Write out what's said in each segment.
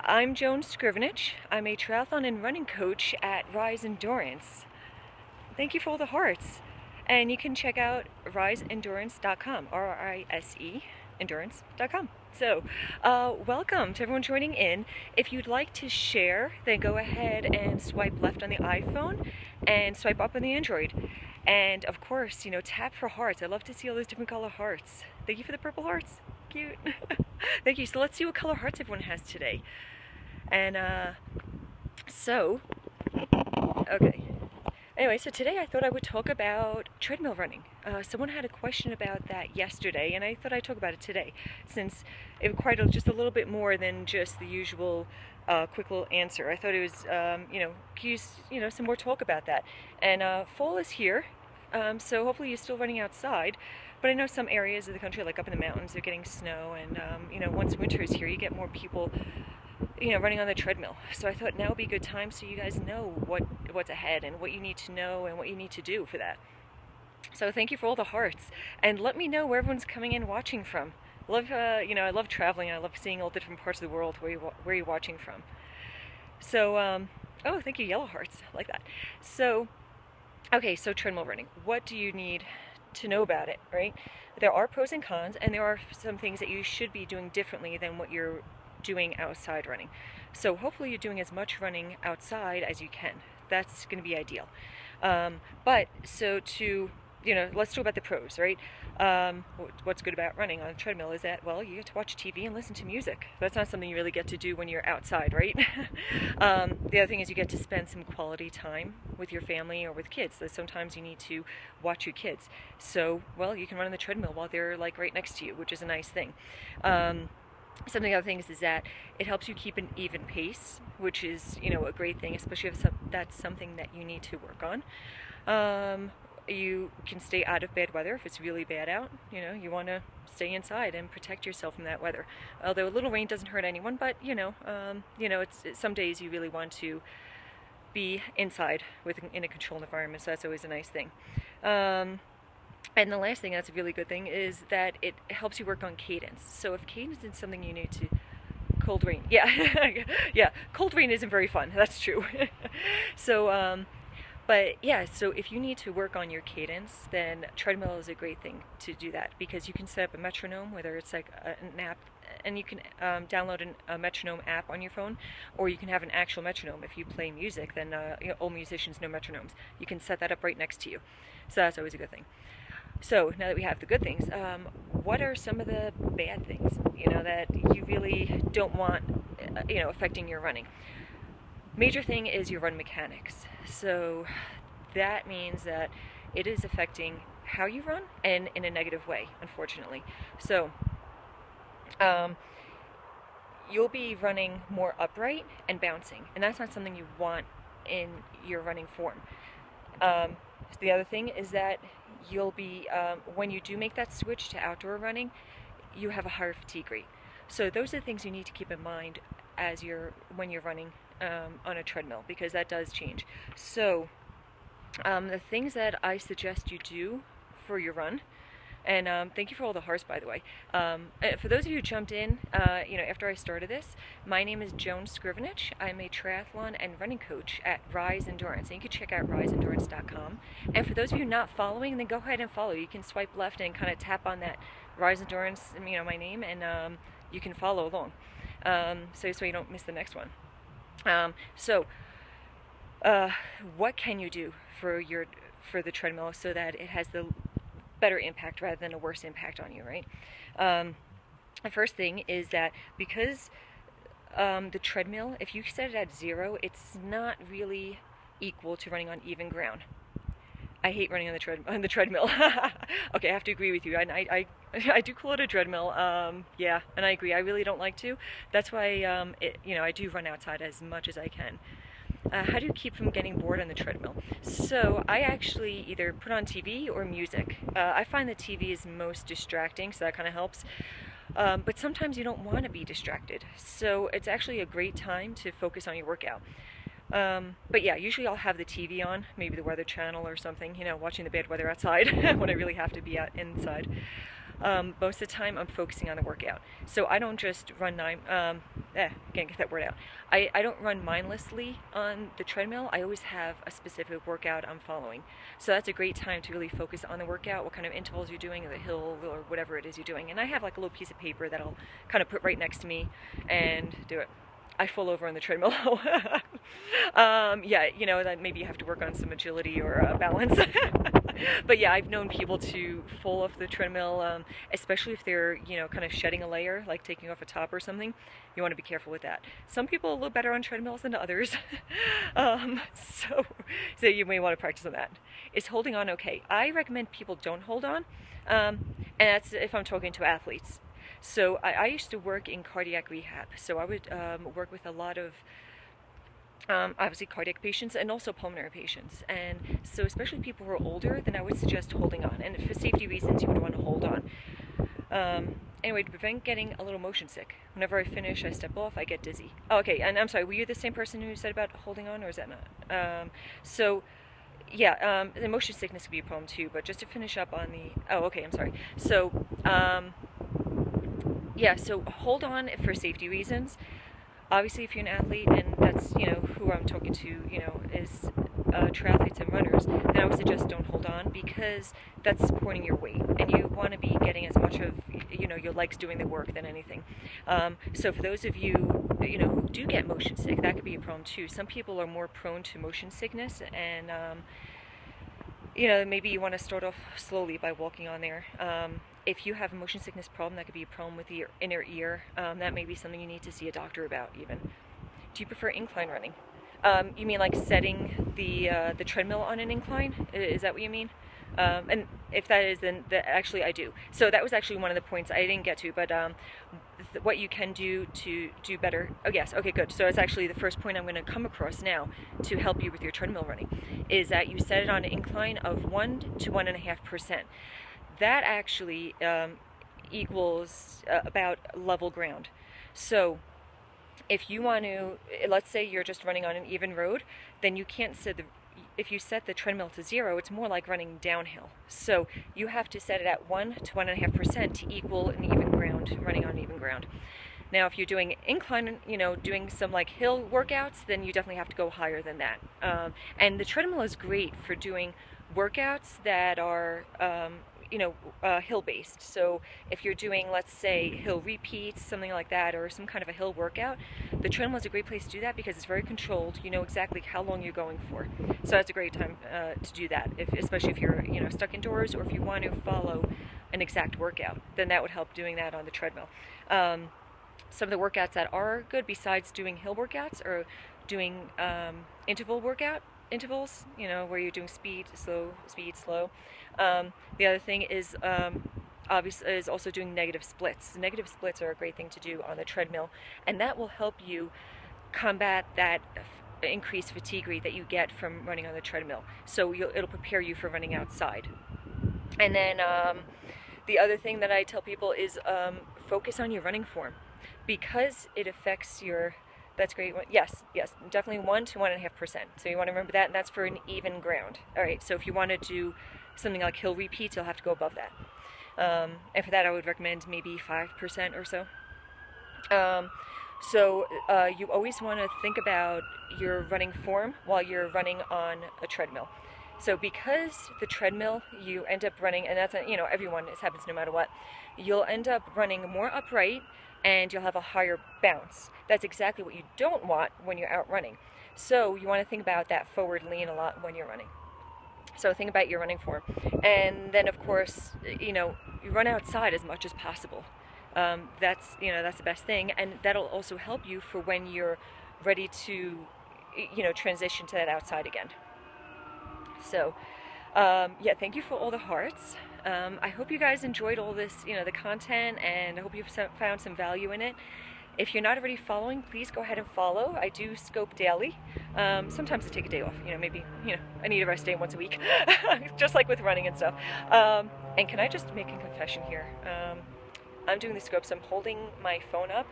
I'm Joan Scrivenich. I'm a triathlon and running coach at Rise Endurance. Thank you for all the hearts. And you can check out riseendurance.com, R-I-S-E, endurance.com. So, welcome to everyone joining in. If you'd like to share, then go ahead and swipe left on the iPhone and swipe up on the Android. And of course, tap for hearts. I love to see all those different color hearts. Thank you for the purple hearts. Cute. Thank you. So let's see what color hearts everyone has today. And okay. Anyway, so today I thought I would talk about treadmill running. Someone had a question about that yesterday, and I thought I'd talk about it today, since it required just a little bit more than just the usual quick little answer. I thought it was, use some more talk about that. And fall is here, so hopefully you're still running outside. But I know some areas of the country, like up in the mountains, they're getting snow, and once winter is here, you get more people running on the treadmill. So I thought now would be a good time so you guys know what's ahead and what you need to know and what you need to do for that. So thank you for all the hearts, and let me know where everyone's coming in watching from. I love traveling. I love seeing all the different parts of the world where you're watching from. So oh, thank you, yellow hearts, I like that. So okay, so treadmill running. What do you need to know about it, right? There are pros and cons, and there are some things that you should be doing differently than what you're doing outside running. So hopefully you're doing as much running outside as you can. That's going to be ideal. But so to, let's talk about the pros, right? What's good about running on a treadmill is that, well, you get to watch TV and listen to music. That's not something you really get to do when you're outside, right? The other thing is you get to spend some quality time with your family or with kids. So sometimes you need to watch your kids. So, well, you can run on the treadmill while they're like right next to you, which is a nice thing. Some of the other things is that it helps you keep an even pace, which is, a great thing, especially if that's something that you need to work on. You can stay out of bad weather if it's really bad out. You want to stay inside and protect yourself from that weather. Although a little rain doesn't hurt anyone, but it's some days you really want to be inside in a controlled environment, so that's always a nice thing. And the last thing that's a really good thing is that it helps you work on cadence. So if cadence is something you need to... Cold rain. Yeah. Yeah. Cold rain isn't very fun. That's true. So, but yeah, so if you need to work on your cadence, then treadmill is a great thing to do that, because you can set up a metronome, whether it's like an app, and you can download a metronome app on your phone, or you can have an actual metronome. If you play music, then all musicians know metronomes. You can set that up right next to you. So that's always a good thing. So now that we have the good things, what are some of the bad things, that you really don't want, affecting your running? Major thing is your run mechanics. So that means that it is affecting how you run, and in a negative way, unfortunately. So you'll be running more upright and bouncing, and that's not something you want in your running form. The other thing is that you'll be, when you do make that switch to outdoor running, you have a higher fatigue rate. So those are the things you need to keep in mind when you're running on a treadmill, because that does change. So the things that I suggest you do for your run, and thank you for all the hearts, by the way. For those of you who jumped in, after I started this, my name is Joan Scrivenich. I'm a triathlon and running coach at Rise Endurance, and you can check out riseendurance.com. And for those of you not following, then go ahead and follow. You can swipe left and kind of tap on that Rise Endurance, my name, and you can follow along, so you don't miss the next one. What can you do for the treadmill so that it has the better impact rather than a worse impact on you, right? The first thing is that because the treadmill, if you set it at 0, it's not really equal to running on even ground. I hate running on the treadmill. Okay, I have to agree with you. I do call it a treadmill. Yeah, and I agree. I really don't like to. That's why I do run outside as much as I can. How do you keep from getting bored on the treadmill? So I actually either put on TV or music. I find that TV is most distracting, so that kind of helps. But sometimes you don't want to be distracted. So it's actually a great time to focus on your workout. But yeah, usually I'll have the TV on, maybe the Weather Channel or something, watching the bad weather outside when I really have to be out inside. most of the time I'm focusing on the workout. So I don't just run can't get that word out. I don't run mindlessly on the treadmill. I always have a specific workout I'm following. So that's a great time to really focus on the workout, what kind of intervals you're doing, the hill or whatever it is you're doing. And I have like a little piece of paper that I'll kind of put right next to me and do it. I fall over on the treadmill. Yeah, you know, that maybe you have to work on some agility or balance. But yeah, I've known people to fall off the treadmill, especially if they're, you know, kind of shedding a layer, like taking off a top or something. You want to be careful with that. Some people are a little better on treadmills than others. So you may want to practice on that. Is holding on okay? I recommend people don't hold on, and that's if I'm talking to athletes. So I used to work in cardiac rehab, so I would work with a lot of obviously cardiac patients and also pulmonary patients, and so especially people who are older, then I would suggest holding on, and for safety reasons you would want to hold on. Anyway, to prevent getting a little motion sick, whenever I finish I step off, I get dizzy. Oh, okay, and I'm sorry, were you the same person who said about holding on, or is that not? Yeah, the motion sickness could be a problem too, but just to finish up on the, oh okay, I'm sorry. So yeah, so hold on for safety reasons. Obviously, if you're an athlete, and that's, you know, who I'm talking to, you know, is triathletes and runners, then I would suggest don't hold on, because that's supporting your weight, and you want to be getting as much of, you know, your legs doing the work than anything. So for those of you, you know, who do get motion sick, that could be a problem too. Some people are more prone to motion sickness, and you know, maybe you want to start off slowly by walking on there. If you have a motion sickness problem, that could be a problem with your inner ear. That may be something you need to see a doctor about even. Do you prefer incline running? You mean like setting the treadmill on an incline? Is that what you mean? And if that is, then actually I do. So that was actually one of the points I didn't get to, but what you can do to do better. Oh yes, okay, good. So it's actually the first point I'm going to come across now to help you with your treadmill running, is that you set it on an incline of 1 to 1.5%. That actually equals about level ground. So if you want to, let's say you're just running on an even road, then you can't set if you set the treadmill to 0, it's more like running downhill. So you have to set it at 1 to 1.5% to equal an even ground, running on even ground. Now, if you're doing incline, you know, doing some like hill workouts, then you definitely have to go higher than that. And the treadmill is great for doing workouts that are you know, hill-based. So if you're doing, let's say, hill repeats, something like that, or some kind of a hill workout, the treadmill is a great place to do that because it's very controlled. You know exactly how long you're going for. So that's a great time to do that, especially if you're, you know, stuck indoors, or if you want to follow an exact workout, then that would help doing that on the treadmill. Some of the workouts that are good, besides doing hill workouts, are doing intervals, you know, where you're doing speed, slow. The other thing is obviously is also doing negative splits. Negative splits are a great thing to do on the treadmill, and that will help you combat that increased fatigue rate that you get from running on the treadmill. So it'll prepare you for running outside. And then the other thing that I tell people is focus on your running form, because it affects your. That's great. Yes, definitely 1 to 1.5%. So you want to remember that, and that's for an even ground. All right, so if you want to do something like hill repeats, you'll have to go above that. And for that, I would recommend maybe 5% or so. You always want to think about your running form while you're running on a treadmill. So because the treadmill, you end up running, and that's, you know, everyone, this happens no matter what, you'll end up running more upright, and you'll have a higher bounce. That's exactly what you don't want when you're out running. So you want to think about that forward lean a lot when you're running. So think about your running form. And then, of course, you know, you run outside as much as possible. That's the best thing. And that'll also help you for when you're ready to, you know, transition to that outside again. So, yeah, thank you for all the hearts. I hope you guys enjoyed all this, you know, the content, and I hope you found some value in it. If you're not already following, please go ahead and follow. I do scope daily. Sometimes I take a day off, you know, maybe, you know, I need a rest day once a week, just like with running and stuff. And can I just make a confession here? I'm doing the scopes. I'm holding my phone up,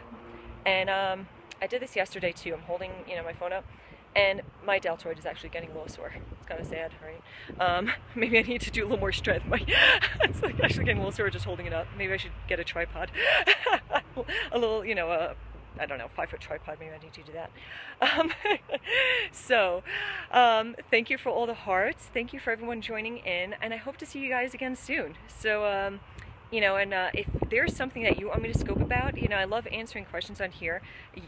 and I I did this yesterday too. I'm holding, you know, my phone up, and my deltoid is actually getting a little sore. It's kind of sad, right? Maybe I need to do a little more strength. It's like actually getting a little sore just holding it up. Maybe I should get a tripod. A little, you know, I don't know, 5-foot tripod, maybe I need to do that. Thank you for all the hearts. Thank you for everyone joining in, and I hope to see you guys again soon. So, you know, and if there's something that you want me to scope about, you know, I love answering questions on here.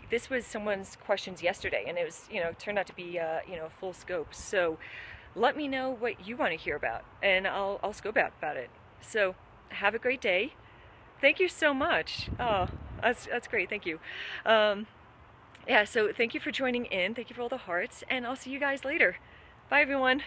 This was someone's questions yesterday, and it was, you know, turned out to be, you know, full scope. So let me know what you want to hear about, and I'll scope out about it. So have a great day. Thank you so much. Oh, that's great. Thank you. Yeah, so thank you for joining in. Thank you for all the hearts, and I'll see you guys later. Bye, everyone.